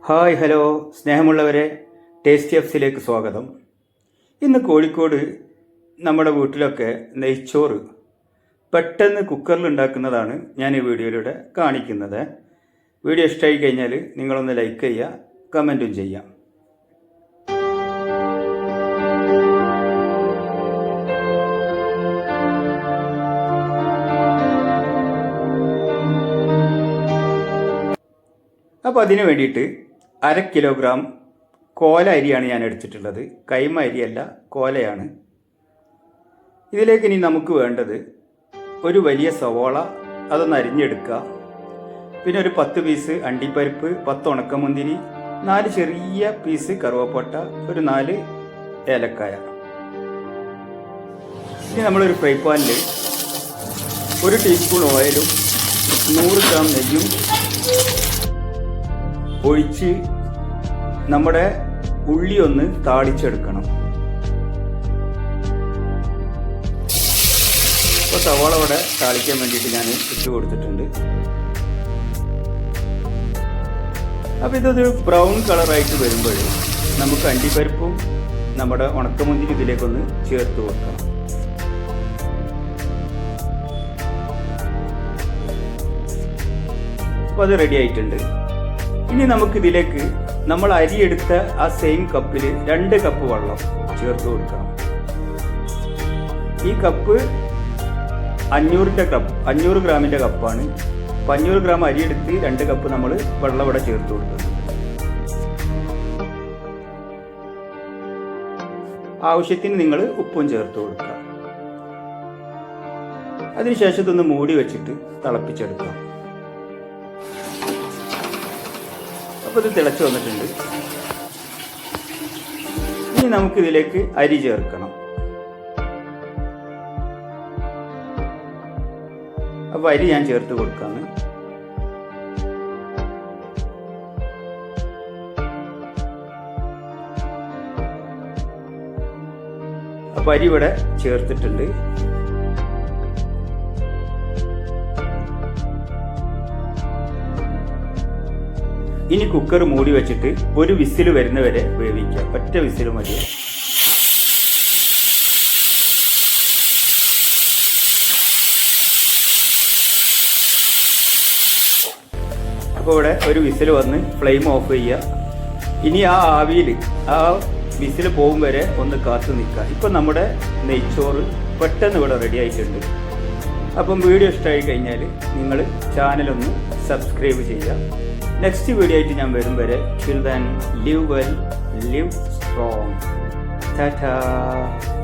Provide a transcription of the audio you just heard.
Hi hello സ്നേഹമുള്ളവരെ, tasty എഫ്സിലേക്ക് സ്വാഗതം. ഇന്ന് കോഴിക്കോട് നമ്മുടെ വീട്ടിലൊക്കെ നെയ്ച്ചോറ് പെട്ടെന്ന് കുക്കറിൽ ഉണ്ടാക്കുന്നതാണ് ഞാൻ ഈ വീഡിയോയിലൂടെ കാണിക്കുന്നത്. വീഡിയോ ഇഷ്ടമായി കഴിഞ്ഞാൽ നിങ്ങളൊന്ന് ലൈക്ക് ചെയ്യുക, കമൻറ്റും ചെയ്യാം. അപ്പോൾ അതിന് വേണ്ടിയിട്ട് 1/2 കിലോഗ്രാം കോല അരിയാണ് ഞാൻ എടുത്തിട്ടുള്ളത്. കൈമ അരിയല്ല, കോലയാണ്. ഇതിലേക്ക് ഇനി നമുക്ക് വേണ്ടത് ഒരു വലിയ സവോള, അതൊന്ന് അരിഞ്ഞെടുക്കുക. പിന്നെ ഒരു 10 പീസ് അണ്ടിപ്പരിപ്പ്, 10 ഉണക്കമുന്തിരി, 4 ചെറിയ പീസ് കറുവപ്പട്ട, ഒരു 4 ഏലക്കായ. ഇനി നമ്മളൊരു ഫ്രൈ പാനിൽ 1 ടീസ്പൂൺ ഓയിലും 100 ഗ്രാം നെയ്യും ഒഴിച്ച് നമ്മുടെ ഉള്ളി ഒന്ന് താളിച്ചെടുക്കണം. ഇപ്പോൾ സവാള ഇവിടെ താളിക്കാൻ വേണ്ടിയിട്ട് ഞാൻ ഇട്ട് കൊടുത്തിട്ടുണ്ട്. അപ്പോൾ ഇതൊരു ബ്രൗൺ കളറായിട്ട് വരുമ്പോൾ നമുക്ക് അണ്ടിപ്പരിപ്പും നമ്മുടെ ഉണക്കമുന്തിരി ഇതിലേക്കൊന്ന് ചേർത്ത് കൊടുക്കണം. അപ്പോൾ അത് റെഡി ആയിട്ടുണ്ട്. ഇനി നമുക്കിതിലേക്ക് നമ്മൾ അരിയെടുത്ത ആ സെയിം കപ്പിൽ 2 കപ്പ് വെള്ളം ചേർത്ത് കൊടുക്കണം. ഈ കപ്പ് 500 ഗ്രാമിൻ്റെ കപ്പാണ്. 500 ഗ്രാം അരിയെടുത്ത് 2 കപ്പ് നമ്മൾ വെള്ളം ഇവിടെ ചേർത്ത് കൊടുക്കണം. ആവശ്യത്തിന് നിങ്ങൾ ഉപ്പും ചേർത്ത് കൊടുക്കുക. അതിനുശേഷം ഇതൊന്ന് മൂടി വെച്ചിട്ട് തിളപ്പിച്ചെടുക്കാം. അപ്പോൾ ഇത് തിളച്ച് വന്നിട്ടുണ്ട്. ഇനി നമുക്കിതിലേക്ക് അരി ചേർക്കണം. അപ്പോൾ അരി ഞാൻ ചേർത്ത് കൊടുക്കാണ്. അപ്പോൾ അരി ഇവിടെ ചേർത്തിട്ടുണ്ട്. ഇനി കുക്കർ മൂടി വെച്ചിട്ട് ഒരു വിസിൽ വരുന്നവരെ വേവിക്കുക. ഒറ്റ വിസിൽ മതി. അപ്പോൾ ഇവിടെ ഒരു വിസിൽ വന്ന് ഫ്ലെയിം ഓഫ് ചെയ്യുക. ഇനി ആ ആവിയിൽ ആ വിസിൽ പോകും വരെ ഒന്ന് കാത്തു നിൽക്കുക. ഇപ്പം നമ്മുടെ നെയ്ച്ചോറ് പെട്ടെന്ന് ഇവിടെ റെഡി ആയിട്ടുണ്ട്. അപ്പം വീഡിയോ ഇഷ്ടമായി കഴിഞ്ഞാൽ നിങ്ങൾ ചാനലൊന്ന് സബ്സ്ക്രൈബ് ചെയ്യുക. നെക്സ്റ്റ് വീഡിയോ ആയിട്ട് ഞാൻ വരും വരെ till then live well, live strong. Ta-ta.